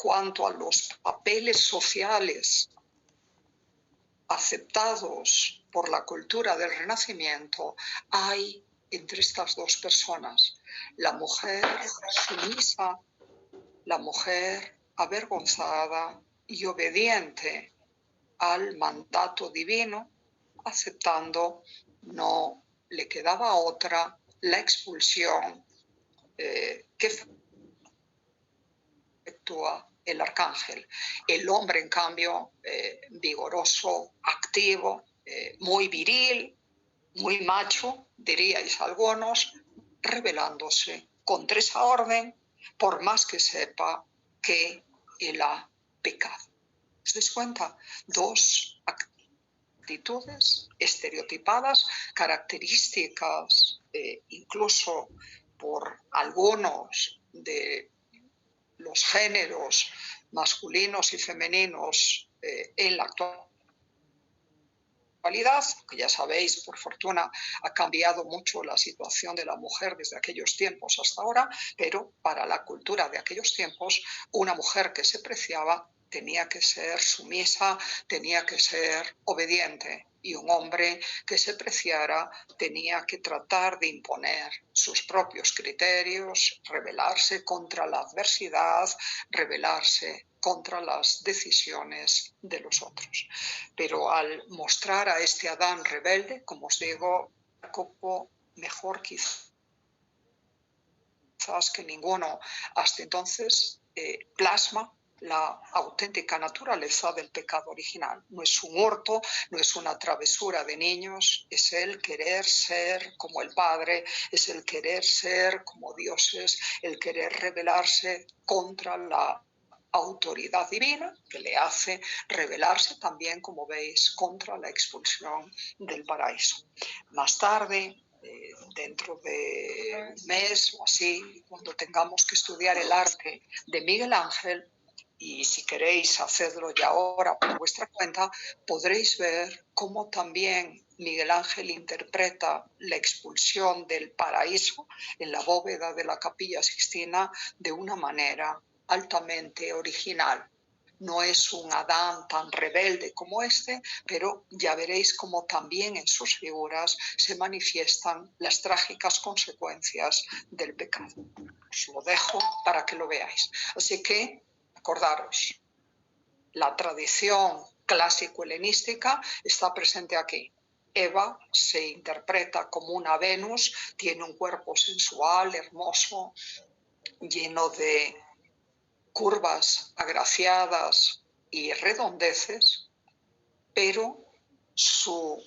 cuanto a los papeles sociales aceptados por la cultura del Renacimiento, hay entre estas dos personas la mujer sumisa, la mujer avergonzada y obediente al mandato divino, aceptando, no le quedaba otra, la expulsión que efectúa el arcángel. El hombre, en cambio, vigoroso, activo, muy viril, muy macho, diríais algunos, rebelándose contra esa orden, por más que sepa que él ha pecado. ¿Os dais cuenta? Dos actitudes estereotipadas, características incluso por algunos de los géneros masculinos y femeninos en la actualidad, que ya sabéis, por fortuna, ha cambiado mucho la situación de la mujer desde aquellos tiempos hasta ahora, pero para la cultura de aquellos tiempos, una mujer que se preciaba tenía que ser sumisa, tenía que ser obediente, y un hombre que se preciara tenía que tratar de imponer sus propios criterios, rebelarse contra la adversidad, rebelarse contra las decisiones de los otros. Pero al mostrar a este Adán rebelde, como os digo, Jacobo mejor quizás que ninguno hasta entonces plasma la auténtica naturaleza del pecado original. No es un hurto, no es una travesura de niños, es el querer ser como el Padre, es el querer ser como dioses, el querer rebelarse contra la autoridad divina, que le hace rebelarse también, como veis, contra la expulsión del paraíso. Más tarde, dentro de un mes o así, cuando tengamos que estudiar el arte de Miguel Ángel, y si queréis hacerlo ya ahora por vuestra cuenta, podréis ver cómo también Miguel Ángel interpreta la expulsión del paraíso en la bóveda de la Capilla Sixtina de una manera altamente original. No es un Adán tan rebelde como este, pero ya veréis cómo también en sus figuras se manifiestan las trágicas consecuencias del pecado. Os lo dejo para que lo veáis. Así que, acordaros, la tradición clásico-helenística está presente aquí. Eva se interpreta como una Venus, tiene un cuerpo sensual, hermoso, lleno de curvas agraciadas y redondeces, pero su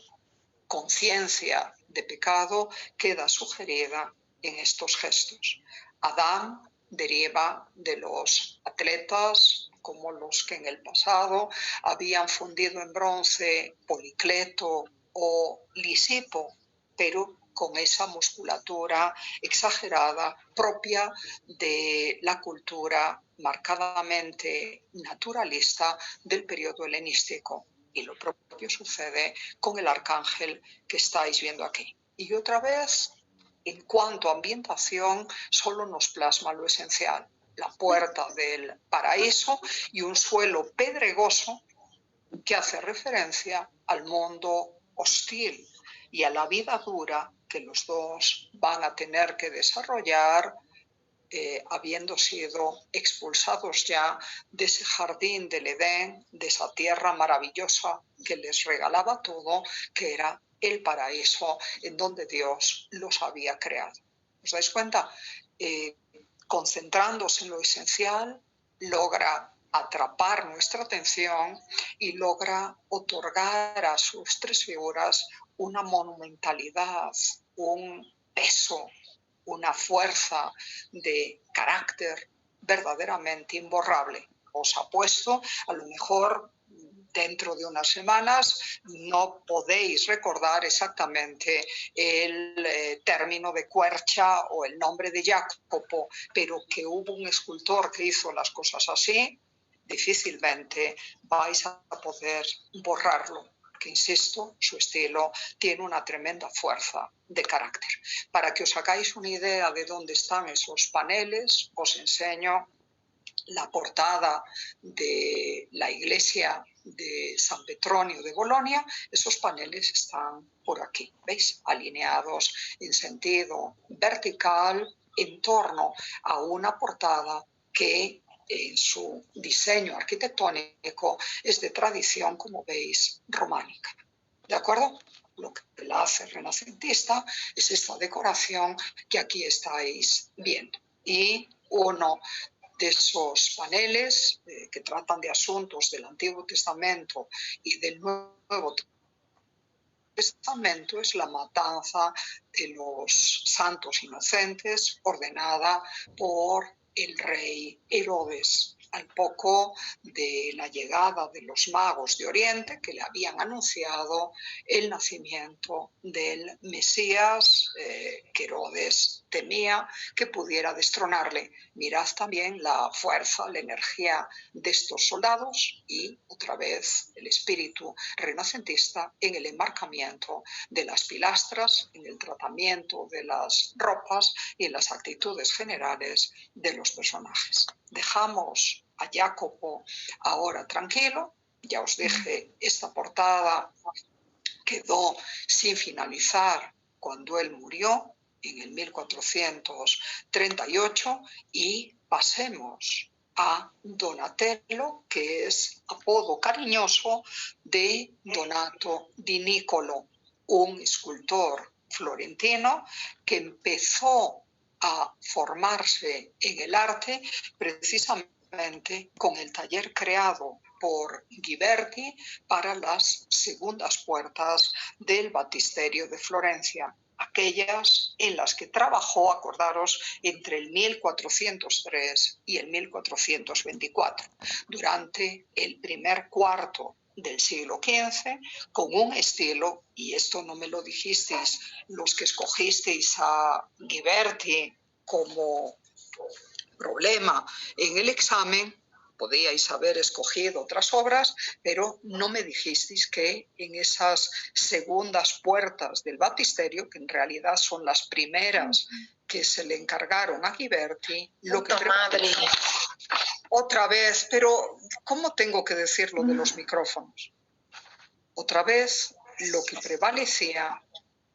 conciencia de pecado queda sugerida en estos gestos. Adán deriva de los atletas como los que en el pasado habían fundido en bronce Policleto o Lisipo, pero con esa musculatura exagerada propia de la cultura marcadamente naturalista del periodo helenístico. Y lo propio sucede con el arcángel que estáis viendo aquí. Y otra vez, en cuanto a ambientación, solo nos plasma lo esencial: la puerta del paraíso y un suelo pedregoso que hace referencia al mundo hostil y a la vida dura que los dos van a tener que desarrollar habiendo sido expulsados ya de ese jardín del Edén, de esa tierra maravillosa que les regalaba todo, que era el paraíso en donde Dios los había creado. ¿Os dais cuenta? Concentrándose en lo esencial, logra atrapar nuestra atención y logra otorgar a sus tres figuras una monumentalidad, un peso, una fuerza de carácter verdaderamente imborrable. Os apuesto, a lo mejor dentro de unas semanas no podéis recordar exactamente el término de Quercia o el nombre de Jacopo, pero que hubo un escultor que hizo las cosas así, difícilmente vais a poder borrarlo. Que, insisto, su estilo tiene una tremenda fuerza de carácter. Para que os hagáis una idea de dónde están esos paneles, os enseño la portada de la iglesia de San Petronio de Bolonia, esos paneles están por aquí, ¿veis? Alineados en sentido vertical en torno a una portada que en su diseño arquitectónico es de tradición, como veis, románica. ¿De acuerdo? Lo que la hace renacentista es esta decoración que aquí estáis viendo. Y uno de esos paneles que tratan de asuntos del Antiguo Testamento y del Nuevo Testamento es la matanza de los santos inocentes ordenada por el rey Herodes al poco de la llegada de los magos de Oriente que le habían anunciado el nacimiento del Mesías que Herodes temía que pudiera destronarle. Mirad también la fuerza, la energía de estos soldados y otra vez el espíritu renacentista en el enmarcamiento de las pilastras, en el tratamiento de las ropas y en las actitudes generales de los personajes. Dejamos a Jacopo ahora tranquilo. Ya os dije, esta portada quedó sin finalizar cuando él murió en el 1438 y pasemos a Donatello, que es apodo cariñoso de Donato di Nicolo, un escultor florentino que empezó a formarse en el arte precisamente con el taller creado por Ghiberti para las segundas puertas del Baptisterio de Florencia, aquellas en las que trabajó, acordaros, entre el 1403 y el 1424, durante el primer cuarto del siglo XV, con un estilo, y esto no me lo dijisteis los que escogisteis a Ghiberti como problema en el examen, podíais haber escogido otras obras, pero no me dijisteis que en esas segundas puertas del baptisterio, que en realidad son las primeras que se le encargaron a Ghiberti, lo que otra vez, pero ¿cómo tengo que decirlo de los micrófonos? Otra vez, lo que prevalecía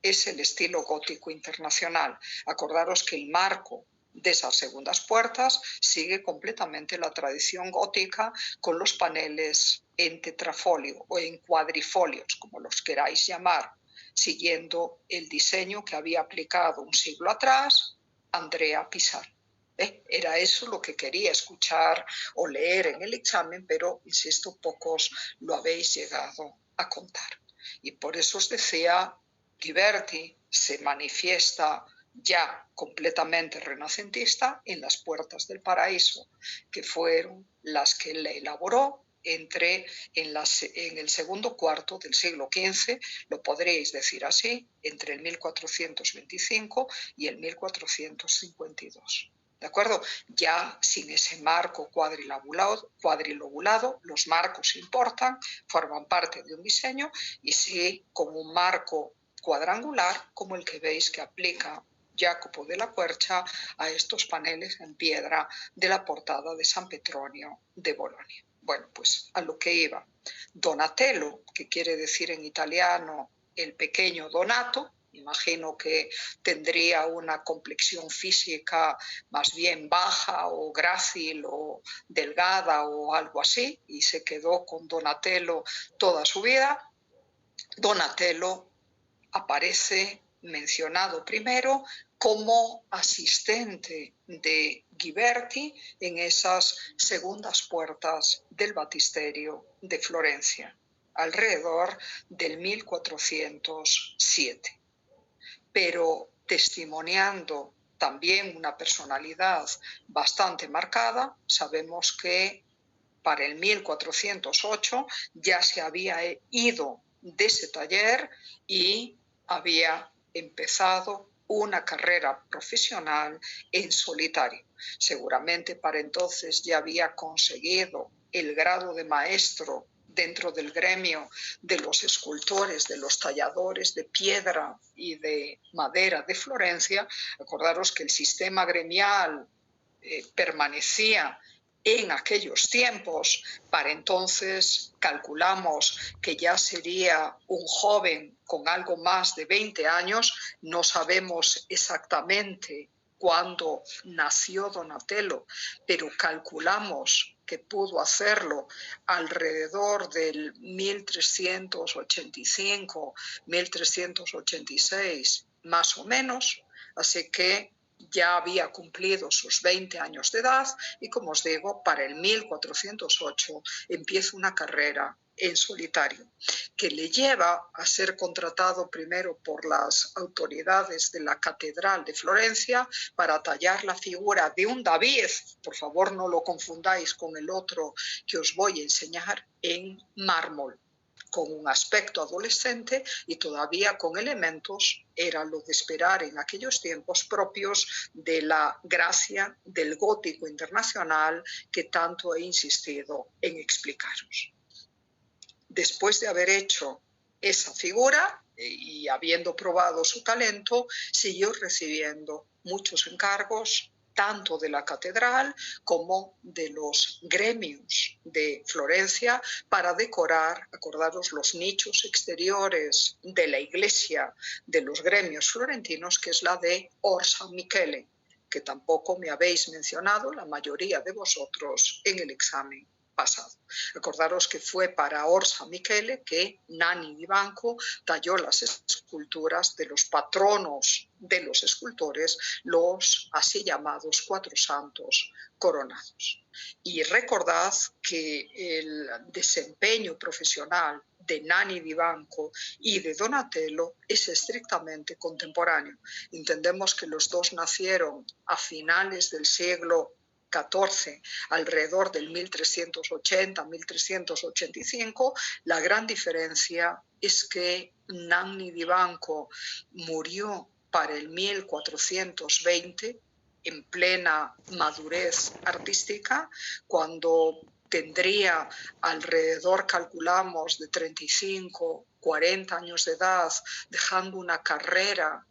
es el estilo gótico internacional. Acordaros que el marco de esas segundas puertas sigue completamente la tradición gótica con los paneles en tetrafolio o en cuadrifolios, como los queráis llamar, siguiendo el diseño que había aplicado un siglo atrás Andrea Pisano. Era eso lo que quería escuchar o leer en el examen, pero, insisto, pocos lo habéis llegado a contar. Y por eso os decía, Ghiberti se manifiesta ya completamente renacentista en las puertas del paraíso, que fueron las que él elaboró en el segundo cuarto del siglo XV, lo podréis decir así, entre el 1425 y el 1452. ¿De acuerdo? Ya sin ese marco cuadrilobulado, los marcos importan, forman parte de un diseño, y sí con un marco cuadrangular como el que veis que aplica Jacopo de la Quercia a estos paneles en piedra de la portada de San Petronio de Bolonia. Bueno, pues a lo que iba. Donatello, que quiere decir en italiano el pequeño Donato, imagino que tendría una complexión física más bien baja o grácil o delgada o algo así, y se quedó con Donatello toda su vida. Donatello aparece mencionado primero como asistente de Ghiberti en esas segundas puertas del baptisterio de Florencia, alrededor del 1407. Pero testimoniando también una personalidad bastante marcada, sabemos que para el 1408 ya se había ido de ese taller y había empezado una carrera profesional en solitario. Seguramente para entonces ya había conseguido el grado de maestro dentro del gremio de los escultores, de los talladores de piedra y de madera de Florencia. Acordaros que el sistema gremial permanecía en aquellos tiempos. Para entonces calculamos que ya sería un joven con algo más de 20 años. No sabemos exactamente cuándo nació Donatello, pero calculamos que pudo hacerlo alrededor del 1385, 1386, más o menos. Así que ya había cumplido sus 20 años de edad y, como os digo, para el 1408 empieza una carrera en solitario, que le lleva a ser contratado primero por las autoridades de la Catedral de Florencia para tallar la figura de un David, por favor no lo confundáis con el otro que os voy a enseñar, en mármol, con un aspecto adolescente y todavía con elementos, era lo de esperar en aquellos tiempos, propios de la gracia del gótico internacional que tanto he insistido en explicaros. Después de haber hecho esa figura y habiendo probado su talento, siguió recibiendo muchos encargos, tanto de la catedral como de los gremios de Florencia, para decorar, acordaros, los nichos exteriores de la iglesia de los gremios florentinos, que es la de Orsa Michele, que tampoco me habéis mencionado la mayoría de vosotros en el examen pasado. Acordaros que fue para Orsa Michele que Nanni di Banco talló las esculturas de los patronos de los escultores, los así llamados Cuatro Santos coronados. Y recordad que el desempeño profesional de Nanni di Banco y de Donatello es estrictamente contemporáneo. Entendemos que los dos nacieron a finales del siglo XIV, alrededor del 1380-1385. La gran diferencia es que Nanni di Banco murió para el 1420, en plena madurez artística, cuando tendría alrededor, calculamos, de 35, 40 años de edad, dejando una carrera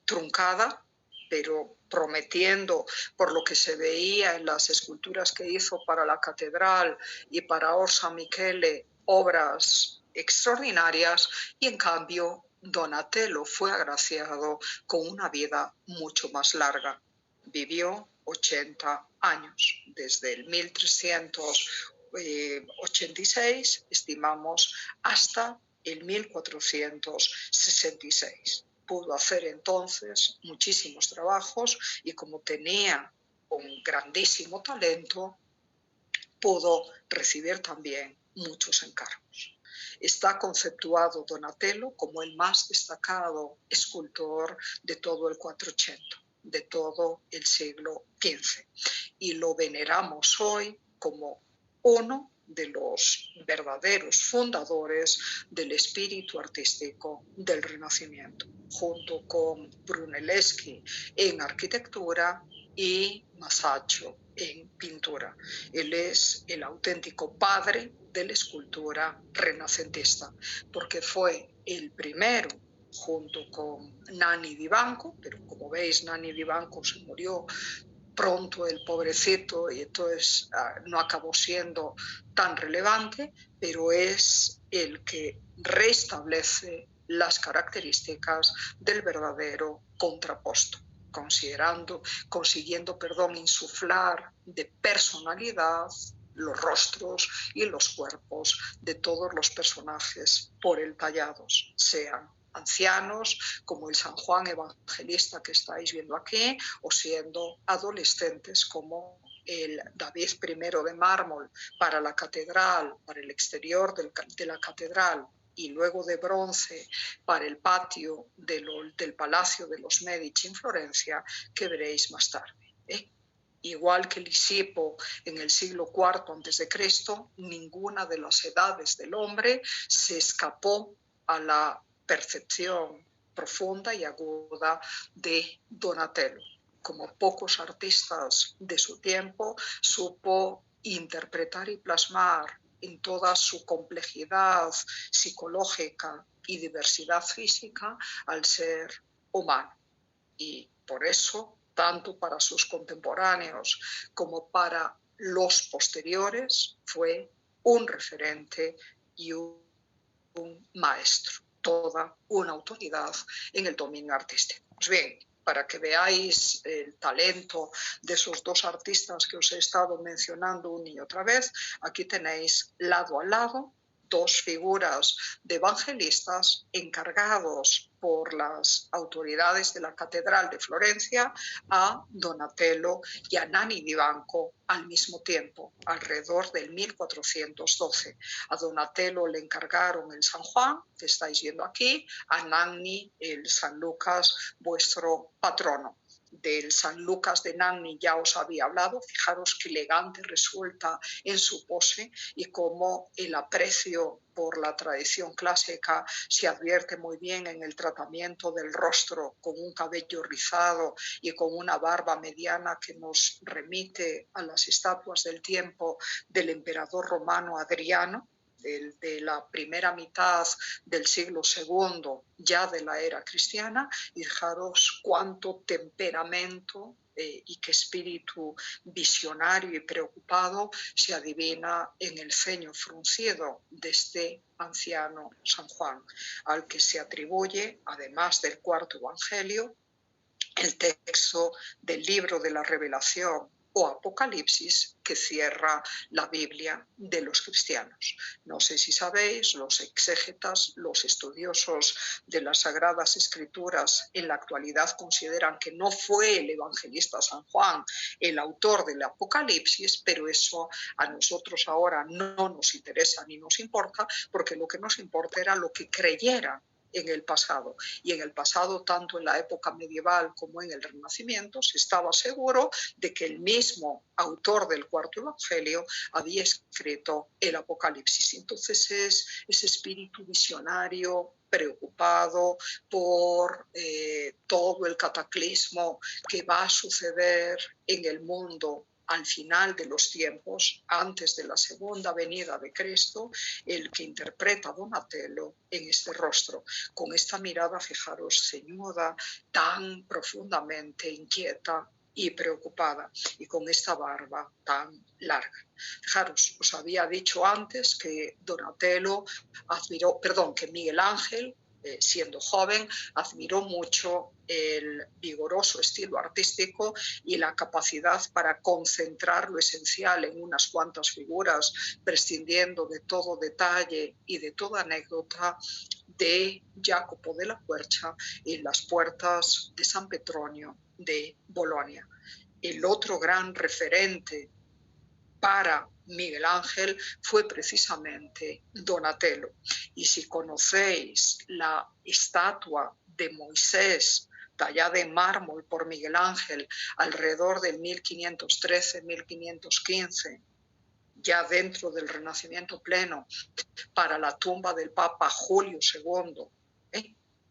truncada, pero prometiendo, por lo que se veía en las esculturas que hizo para la catedral y para Orsa Michele, obras extraordinarias. Y en cambio Donatello fue agraciado con una vida mucho más larga. Vivió 80 años, desde el 1386, estimamos, hasta el 1466. Pudo hacer entonces muchísimos trabajos y, como tenía un grandísimo talento, pudo recibir también muchos encargos. Está conceptuado Donatello como el más destacado escultor de todo el 480, de todo el siglo XV, y lo veneramos hoy como uno de los verdaderos fundadores del espíritu artístico del Renacimiento, junto con Brunelleschi en arquitectura y Masaccio en pintura. Él es el auténtico padre de la escultura renacentista, porque fue el primero, junto con Nanni di Banco, pero como veis Nanni di Banco se murió pronto, el pobrecito, y entonces no acabó siendo tan relevante, pero es el que restablece las características del verdadero contraposto, consiguiendo insuflar de personalidad los rostros y los cuerpos de todos los personajes por él tallados, sean ancianos como el San Juan Evangelista que estáis viendo aquí, o siendo adolescentes como el David I de mármol para la catedral, para el exterior de la catedral, y luego de bronce para el patio del Palacio de los Medici en Florencia, que veréis más tarde. Igual que Lisipo en el siglo IV a.C., ninguna de las edades del hombre se escapó a la percepción profunda y aguda de Donatello. Como pocos artistas de su tiempo, supo interpretar y plasmar en toda su complejidad psicológica y diversidad física al ser humano. Y por eso, tanto para sus contemporáneos como para los posteriores fue un referente y un maestro, toda una autoridad en el dominio artístico. Pues bien, para que veáis el talento de esos dos artistas que os he estado mencionando una y otra vez, aquí tenéis lado a lado dos figuras de evangelistas encargados por las autoridades de la Catedral de Florencia a Donatello y a Nanni di Banco al mismo tiempo, alrededor del 1412. A Donatello le encargaron el San Juan, que estáis viendo aquí, a Nanni el San Lucas, vuestro patrono. Del San Lucas de Nanni ya os había hablado, fijaros qué elegante resulta en su pose y cómo el aprecio por la tradición clásica se advierte muy bien en el tratamiento del rostro, con un cabello rizado y con una barba mediana que nos remite a las estatuas del tiempo del emperador romano Adriano, de la primera mitad del siglo II, ya de la era cristiana, y fijaros cuánto temperamento y qué espíritu visionario y preocupado se adivina en el ceño fruncido de este anciano San Juan, al que se atribuye, además del cuarto evangelio, el texto del libro de la Revelación o Apocalipsis que cierra la Biblia de los cristianos. No sé si sabéis, los exégetas, los estudiosos de las Sagradas Escrituras en la actualidad consideran que no fue el evangelista San Juan el autor del Apocalipsis, pero eso a nosotros ahora no nos interesa ni nos importa, porque lo que nos importa era lo que creyeran en el pasado. Y en el pasado, tanto en la época medieval como en el Renacimiento, se estaba seguro de que el mismo autor del cuarto evangelio había escrito el Apocalipsis. Entonces es ese espíritu visionario, preocupado por todo el cataclismo que va a suceder en el mundo al final de los tiempos, antes de la segunda venida de Cristo, el que interpreta a Donatello en este rostro, con esta mirada, fijaros, ceñuda, tan profundamente inquieta y preocupada, y con esta barba tan larga. Fijaros, os había dicho antes que que Miguel Ángel, siendo joven, admiró mucho el vigoroso estilo artístico y la capacidad para concentrar lo esencial en unas cuantas figuras, prescindiendo de todo detalle y de toda anécdota, de Jacopo de la Quercia en las puertas de San Petronio de Bolonia. El otro gran referente para Miguel Ángel fue precisamente Donatello. Y si conocéis la estatua de Moisés tallada en mármol por Miguel Ángel alrededor del 1513-1515, ya dentro del Renacimiento pleno, para la tumba del Papa Julio II,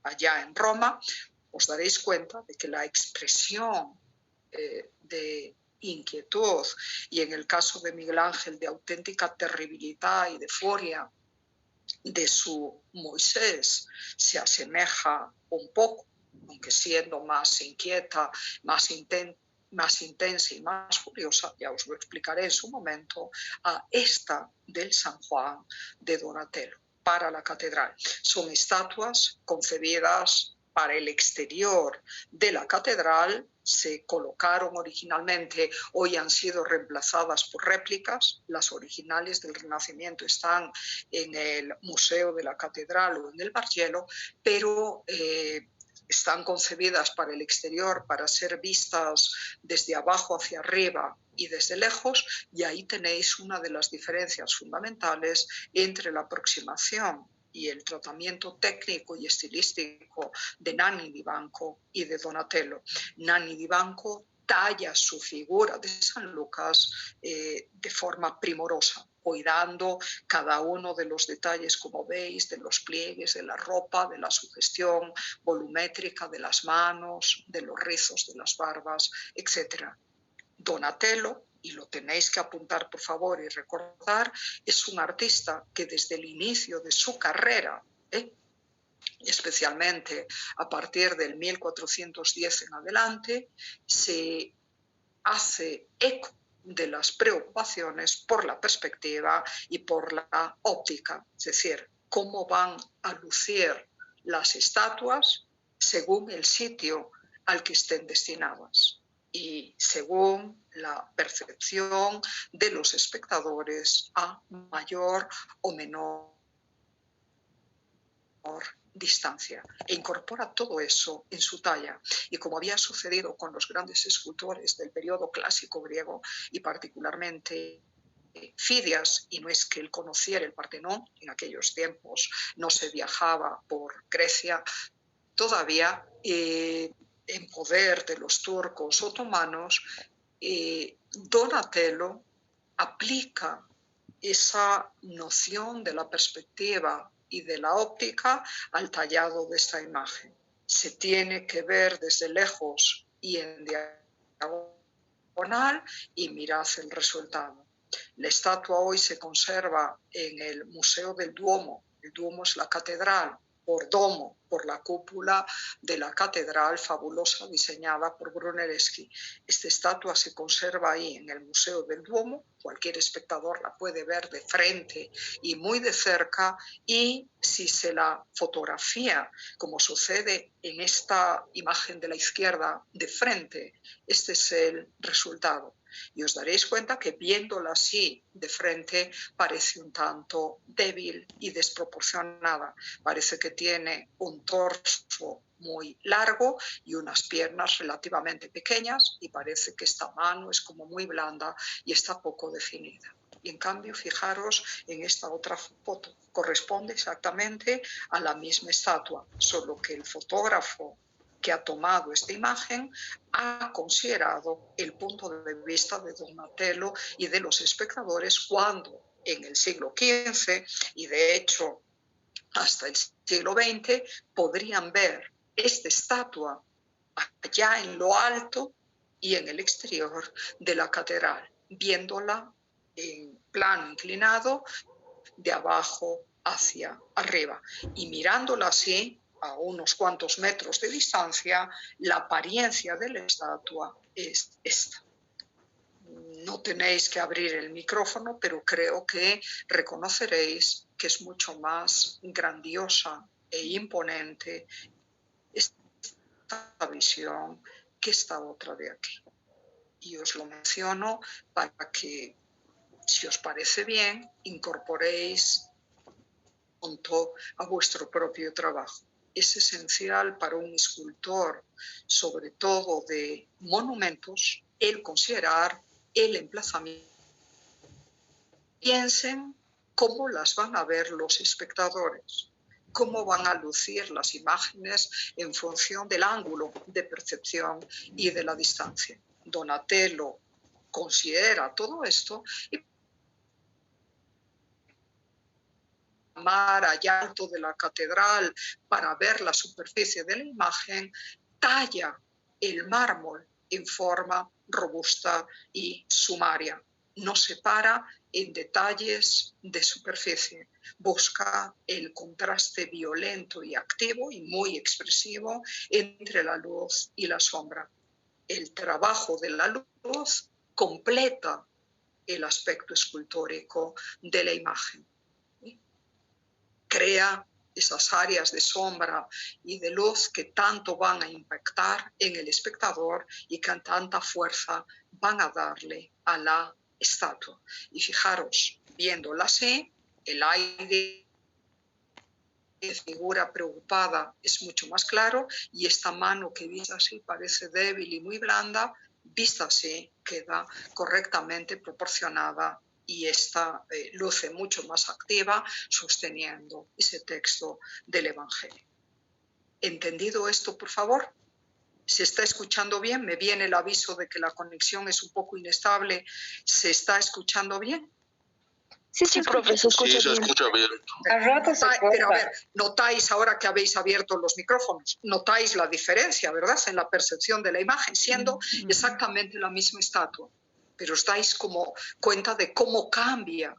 allá en Roma, os daréis cuenta de que la expresión de inquietud y, en el caso de Miguel Ángel, de auténtica terribilidad y de furia de su Moisés se asemeja un poco, aunque siendo más inquieta, más intensa y más furiosa, ya os lo explicaré en su momento, a esta del San Juan de Donatello para la catedral. Son estatuas concebidas para el exterior de la catedral, se colocaron originalmente, hoy han sido reemplazadas por réplicas. Las originales del Renacimiento están en el Museo de la Catedral o en el Bargello, pero están concebidas para el exterior, para ser vistas desde abajo hacia arriba y desde lejos, y ahí tenéis una de las diferencias fundamentales entre la aproximación y el tratamiento técnico y estilístico de Nanni di Banco y de Donatello. Nanni di Banco talla su figura de San Lucas de forma primorosa, cuidando cada uno de los detalles, como veis, de los pliegues, de la ropa, de la sugestión volumétrica de las manos, de los rizos de las barbas, etc. Donatello, y lo tenéis que apuntar por favor y recordar, es un artista que desde el inicio de su carrera, especialmente a partir del 1410 en adelante, se hace eco de las preocupaciones por la perspectiva y por la óptica, es decir, cómo van a lucir las estatuas según el sitio al que estén destinadas y según la percepción de los espectadores a mayor o menor distancia, e incorpora todo eso en su talla. Y como había sucedido con los grandes escultores del periodo clásico griego, y particularmente Fidias, y no es que él conociera el Partenón, en aquellos tiempos no se viajaba por Grecia, todavía en poder de los turcos otomanos, Donatello aplica esa noción de la perspectiva y de la óptica al tallado de esta imagen. Se tiene que ver desde lejos y en diagonal y mirad el resultado. La estatua hoy se conserva en el Museo del Duomo. El Duomo es la catedral, por domo, por la cúpula de la catedral fabulosa diseñada por Brunelleschi. Esta estatua se conserva ahí en el Museo del Duomo. Cualquier espectador la puede ver de frente y muy de cerca, y si se la fotografía, como sucede en esta imagen de la izquierda de frente, este es el resultado. Y os daréis cuenta que viéndola así de frente parece un tanto débil y desproporcionada. Parece que tiene un torso muy largo y unas piernas relativamente pequeñas, y parece que esta mano es como muy blanda y está poco definida. Y en cambio, fijaros en esta otra foto, corresponde exactamente a la misma estatua, solo que el fotógrafo que ha tomado esta imagen ha considerado el punto de vista de Donatello y de los espectadores, cuando en el siglo XV y de hecho hasta el siglo XX podrían ver esta estatua allá en lo alto y en el exterior de la catedral, viéndola en plano inclinado de abajo hacia arriba, y mirándola así a unos cuantos metros de distancia, la apariencia de la estatua es esta. No tenéis que abrir el micrófono, pero creo que reconoceréis que es mucho más grandiosa e imponente esta visión que esta otra de aquí. Y os lo menciono para que, si os parece bien, incorporéis junto a vuestro propio trabajo. Es esencial para un escultor, sobre todo de monumentos, el considerar el emplazamiento. Piensen cómo las van a ver los espectadores, cómo van a lucir las imágenes en función del ángulo de percepción y de la distancia. Donatello considera todo esto y allá alto de la catedral para ver la superficie de la imagen, talla el mármol en forma robusta y sumaria. No se para en detalles de superficie, busca el contraste violento y activo y muy expresivo entre la luz y la sombra. El trabajo de la luz completa el aspecto escultórico de la imagen. Crea esas áreas de sombra y de luz que tanto van a impactar en el espectador y que tanta fuerza van a darle a la estatua. Y fijaros, viéndola así, el aire de figura preocupada es mucho más claro, y esta mano que vista así parece débil y muy blanda, vista así queda correctamente proporcionada, y esta luce mucho más activa sosteniendo ese texto del Evangelio. ¿Entendido esto, por favor? ¿Se está escuchando bien? Me viene el aviso de que la conexión es un poco inestable. ¿Se está escuchando bien? Sí, profe, se escucha bien. Sí, se escucha bien. Al rato se corta. Pero a ver, notáis ahora que habéis abierto los micrófonos, notáis la diferencia, ¿verdad?, en la percepción de la imagen, siendo exactamente la misma estatua. Pero os dais como cuenta de cómo cambia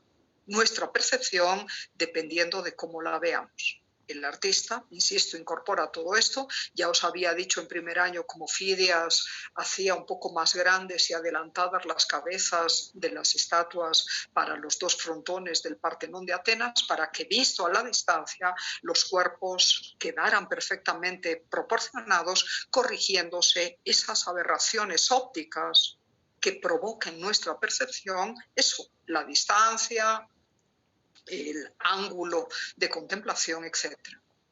nuestra percepción dependiendo de cómo la veamos. el artista, insisto, incorpora todo esto. Ya os había dicho en primer año cómo Fidias hacía un poco más grandes y adelantadas las cabezas de las estatuas para los dos frontones del Partenón de Atenas, para que, visto a la distancia, los cuerpos quedaran perfectamente proporcionados, corrigiéndose esas aberraciones ópticas que provoquen nuestra percepción, eso, la distancia, el ángulo de contemplación, etc.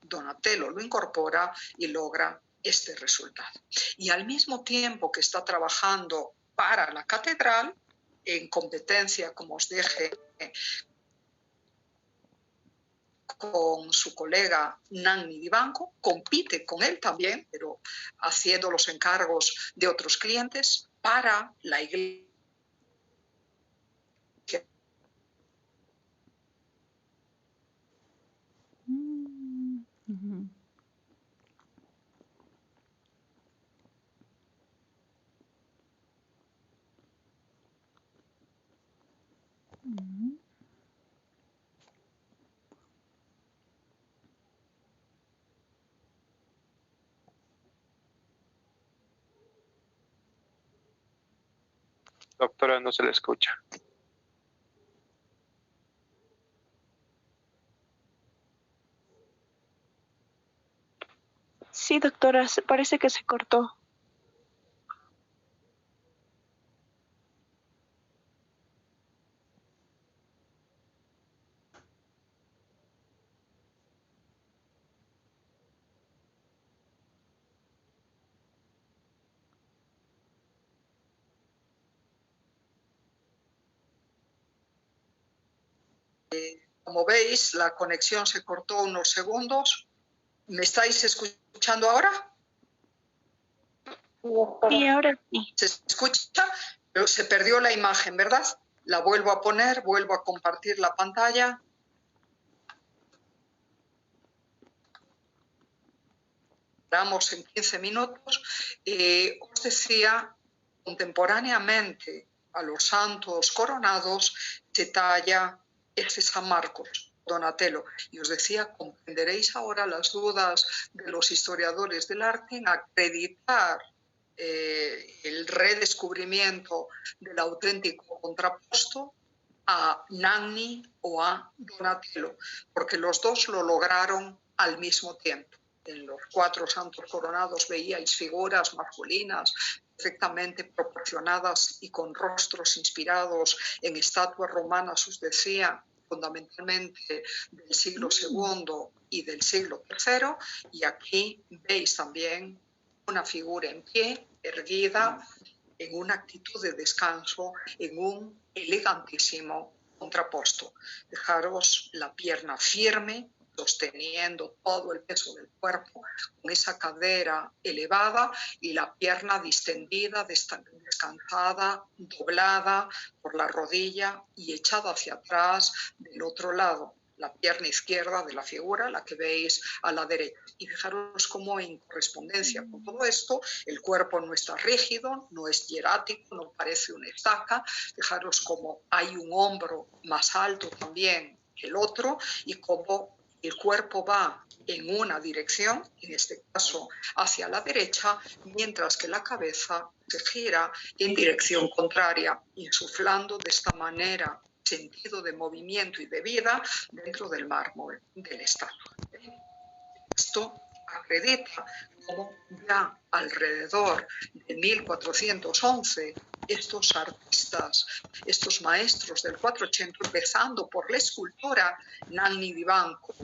Donatello lo incorpora y logra este resultado. Y al mismo tiempo que está trabajando para la catedral, en competencia, como os dije, con su colega Nanni Di Banco, compite con él también, pero haciendo los encargos de otros clientes para la iglesia. Doctora, no se le escucha. Sí, doctora, parece que se cortó. Como veis, la conexión se cortó unos segundos. ¿Me estáis escuchando ahora? Y ahora sí. ¿Se escucha? Pero se perdió la imagen, ¿verdad? La vuelvo a poner, vuelvo a compartir la pantalla. Damos en 15 minutos. Os decía, contemporáneamente a los santos coronados se talla ese San Marcos, Donatello. Y os decía, comprenderéis ahora las dudas de los historiadores del arte en acreditar el redescubrimiento del auténtico contraposto a Nanni o a Donatello, porque los dos lo lograron al mismo tiempo. En los 4 santos coronados veíais figuras masculinas perfectamente proporcionadas y con rostros inspirados en estatuas romanas, os decía, fundamentalmente del siglo II y del siglo III, y aquí veis también una figura en pie, erguida, en una actitud de descanso, en un elegantísimo contraposto. Dejaros la pierna firme, sosteniendo todo el peso del cuerpo, con esa cadera elevada y la pierna distendida, descansada, doblada por la rodilla y echada hacia atrás del otro lado. La pierna izquierda de la figura, la que veis a la derecha. Y fijaros cómo en correspondencia con todo esto, el cuerpo no está rígido, no es hierático, no parece una estaca. Fijaros cómo hay un hombro más alto también que el otro y cómo el cuerpo va en una dirección, en este caso hacia la derecha, mientras que la cabeza se gira en dirección contraria, insuflando de esta manera sentido de movimiento y de vida dentro del mármol del estatua. Esto acredita cómo ya alrededor de 1411 estos artistas, estos maestros del 480, empezando por la escultora Nanni Di Banco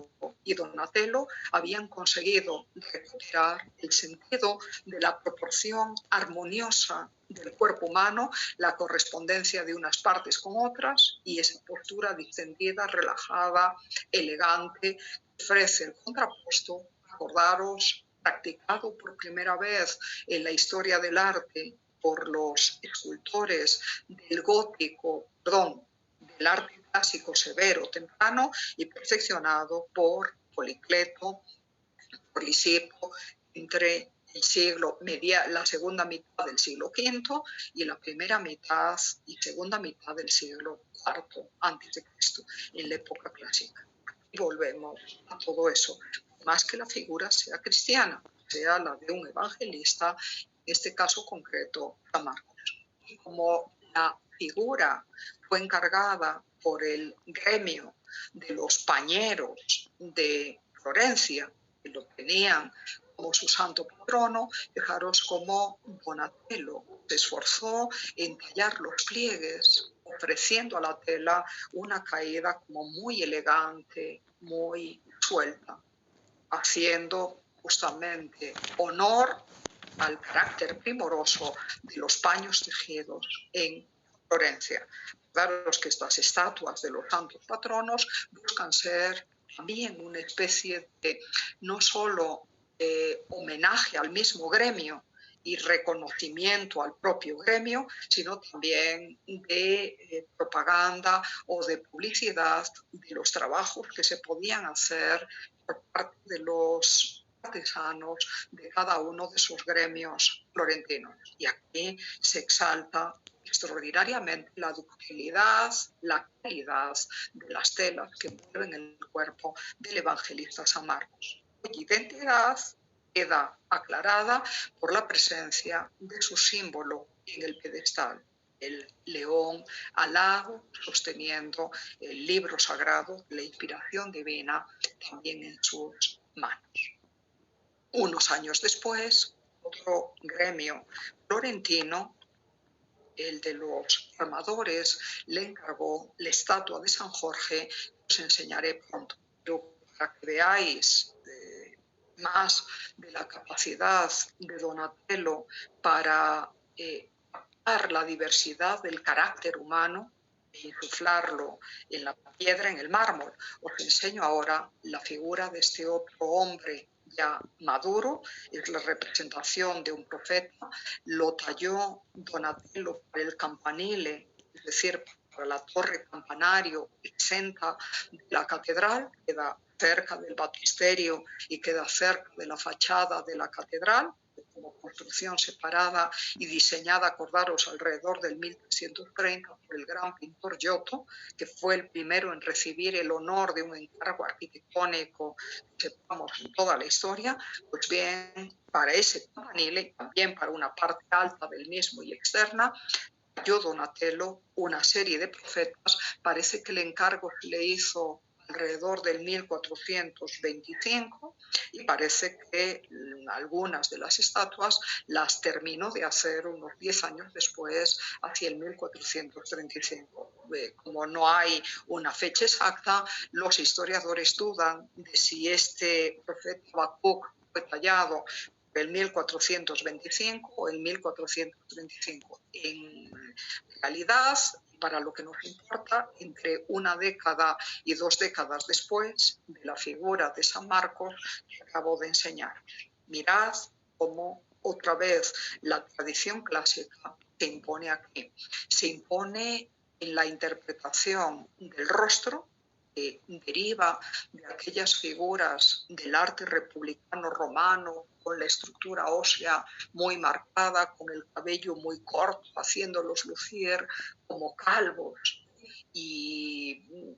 y Donatello, habían conseguido recuperar el sentido de la proporción armoniosa del cuerpo humano, la correspondencia de unas partes con otras y esa postura distendida, relajada, elegante, ofrece el contrapuesto, acordaros, practicado por primera vez en la historia del arte por los escultores del gótico, del arte clásico severo temprano y perfeccionado por Policleto, por Lisipo, entre el siglo la segunda mitad del siglo V y la primera mitad y segunda mitad del siglo IV a.C., en la época clásica. Y volvemos a todo eso. Más que la figura sea cristiana, sea la de un evangelista, en este caso concreto, San Marcos. Y como la figura fue encargada por el gremio de los pañeros de Florencia, que lo tenían como su santo patrono, fijaros cómo Donatello se esforzó en tallar los pliegues, ofreciendo a la tela una caída como muy elegante, muy suelta, haciendo justamente honor al carácter primoroso de los paños tejidos en Florencia. Claro que estas estatuas de los santos patronos buscan ser también una especie de no solo homenaje al mismo gremio y reconocimiento al propio gremio, sino también de propaganda o de publicidad de los trabajos que se podían hacer por parte de los artesanos de cada uno de sus gremios florentinos. Y aquí se exalta extraordinariamente la ductilidad, la calidad de las telas que envuelven el cuerpo del evangelista San Marcos, cuya identidad queda aclarada por la presencia de su símbolo en el pedestal, el león alado sosteniendo el libro sagrado, la inspiración divina, también en sus manos. Unos años después, otro gremio florentino, el de los armadores, le encargó la estatua de San Jorge, que os enseñaré pronto. Pero para que veáis más de la capacidad de Donatello para captar la diversidad del carácter humano e insuflarlo en la piedra, en el mármol, os enseño ahora la figura de este otro hombre ya maduro, es la representación de un profeta, lo talló Donatello para el campanile, es decir, para la torre campanario exenta de la catedral, queda cerca del baptisterio y queda cerca de la fachada de la catedral, como construcción separada y diseñada, acordaros, alrededor del 1330 por el gran pintor Giotto, que fue el primero en recibir el honor de un encargo arquitectónico que sepamos en toda la historia. Pues bien, para ese campanile y también para una parte alta del mismo y externa, yo Donatello una serie de profetas. Parece que el encargo se le hizo alrededor del 1425 y parece que algunas de las estatuas las terminó de hacer unos 10 años después, hacia el 1435. Como no hay una fecha exacta, los historiadores dudan de si este profeta Habacuc fue tallado el 1425 o el 1435. En realidad, para lo que nos importa, entre una década y 2 décadas después de la figura de San Marcos que acabo de enseñar. Mirad cómo otra vez la tradición clásica se impone aquí. Se impone en la interpretación del rostro, que deriva de aquellas figuras del arte republicano romano, con la estructura ósea muy marcada, con el cabello muy corto, haciéndolos lucir como calvos y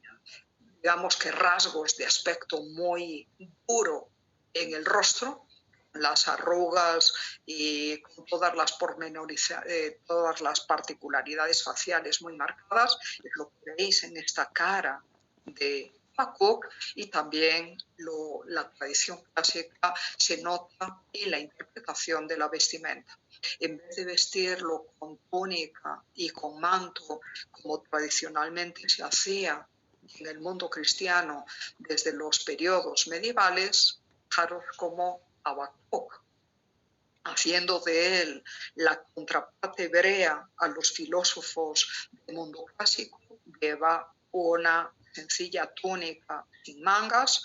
digamos que rasgos de aspecto muy duro en el rostro, las arrugas y con todas las particularidades faciales muy marcadas, es lo que veis en esta cara de Habacuc, y también la tradición clásica se nota en la interpretación de la vestimenta. En vez de vestirlo con túnica y con manto, como tradicionalmente se hacía en el mundo cristiano desde los periodos medievales, fijaros como Habacuc, haciendo de él la contraparte hebrea a los filósofos del mundo clásico, lleva una sencilla túnica sin mangas,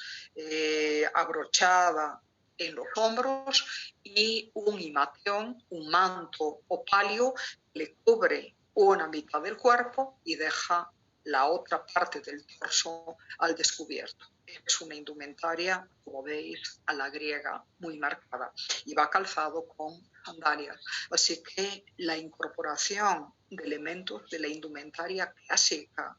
abrochada en los hombros, y un himatión, un manto opalio, le cubre una mitad del cuerpo y deja la otra parte del torso al descubierto. Es una indumentaria, como veis, a la griega muy marcada, y va calzado con sandalias. Así que la incorporación de elementos de la indumentaria clásica,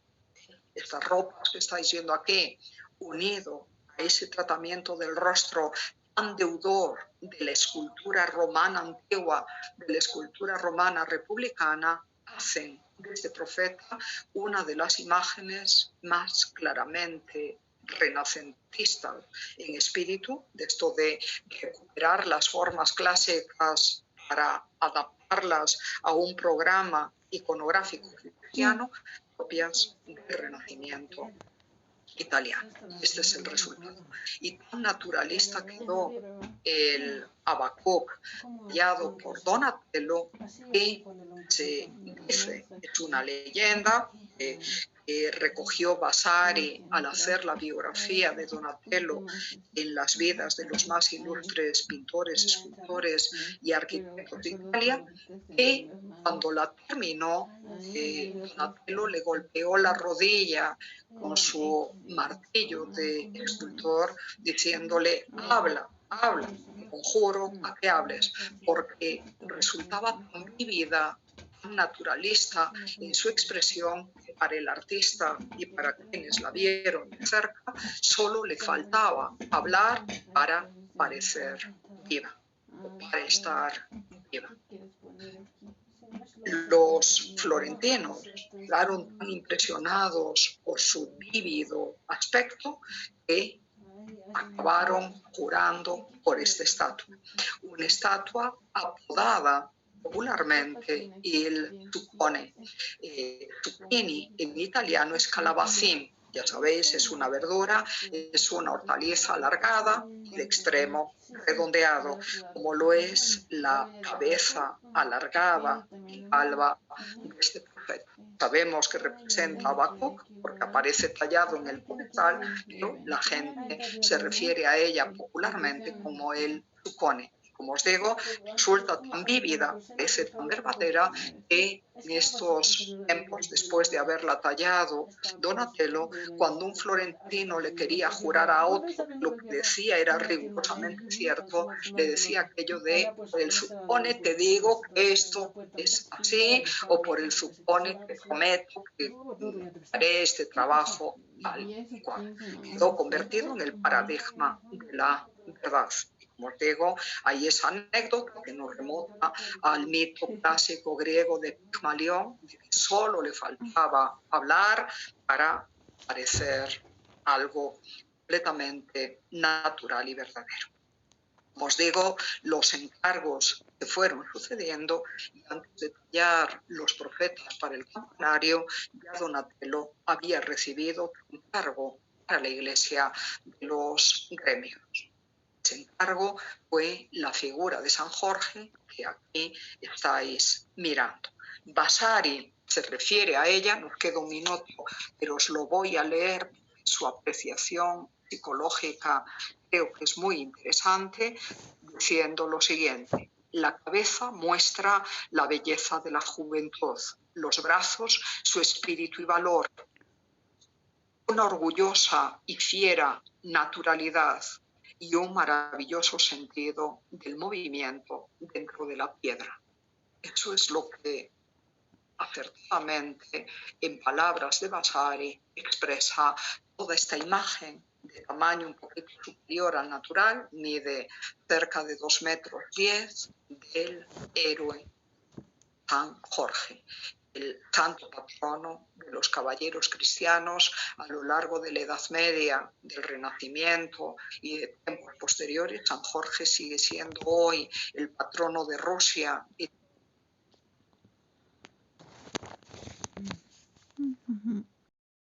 estas ropas que estáis viendo aquí, unido a ese tratamiento del rostro tan deudor de la escultura romana antigua, de la escultura romana republicana, hacen de este profeta una de las imágenes más claramente renacentistas en espíritu, de esto de recuperar las formas clásicas para adaptarlas a un programa iconográfico cristiano propias del Renacimiento italiano. Este es el resultado. Y tan naturalista quedó el Habacuc tallado por Donatello que se dice, es una leyenda que recogió Vasari al hacer la biografía de Donatello en las vidas de los más ilustres pintores, escultores y arquitectos de Italia, que cuando la terminó, Donatello le golpeó la rodilla con su martillo de escultor diciéndole: habla, habla, te conjuro a que hables, porque resultaba tan vívida, tan naturalista en su expresión que para el artista y para quienes la vieron de cerca solo le faltaba hablar para parecer viva, para estar viva. Los florentinos quedaron tan impresionados por su vívido aspecto que acabaron jurando por esta estatua. Una estatua apodada popularmente il zucchone. Zucchini en italiano es calabacín. Ya sabéis, es una verdura, es una hortaliza alargada, de extremo redondeado, como lo es la cabeza alargada y calva de este profeta. Sabemos que representa a Habacuc porque aparece tallado en el pedestal, pero la gente se refiere a ella popularmente como el zucchone. Como os digo, resulta tan vívida, parece tan verdadera, que en estos tiempos, después de haberla tallado Donatello, cuando un florentino le quería jurar a otro que lo que decía era rigurosamente cierto, le decía aquello de: por el supone te digo que esto es así, o por el supone te prometo que haré este trabajo tal y cual. Quedó convertido en el paradigma de la verdad. Como os digo, hay esa anécdota que nos remota al mito clásico griego de Pigmalión, de que solo le faltaba hablar para parecer algo completamente natural y verdadero. Como os digo, los encargos que fueron sucediendo, y antes de tallar los profetas para el campanario, ya Donatello había recibido encargo para la iglesia de los gremios. Ese encargo fue la figura de San Jorge, que aquí estáis mirando. Vasari se refiere a ella, nos queda un minuto, pero os lo voy a leer. Su apreciación psicológica creo que es muy interesante, diciendo lo siguiente: la cabeza muestra la belleza de la juventud, los brazos su espíritu y valor, una orgullosa y fiera naturalidad y un maravilloso sentido del movimiento dentro de la piedra. Eso es lo que acertadamente, en palabras de Vasari, expresa toda esta imagen de tamaño un poquito superior al natural, mide cerca de 2,10 metros, del héroe San Jorge, el santo patrono de los caballeros cristianos a lo largo de la Edad Media, del Renacimiento y de tiempos posteriores. San Jorge sigue siendo hoy el patrono de Rusia y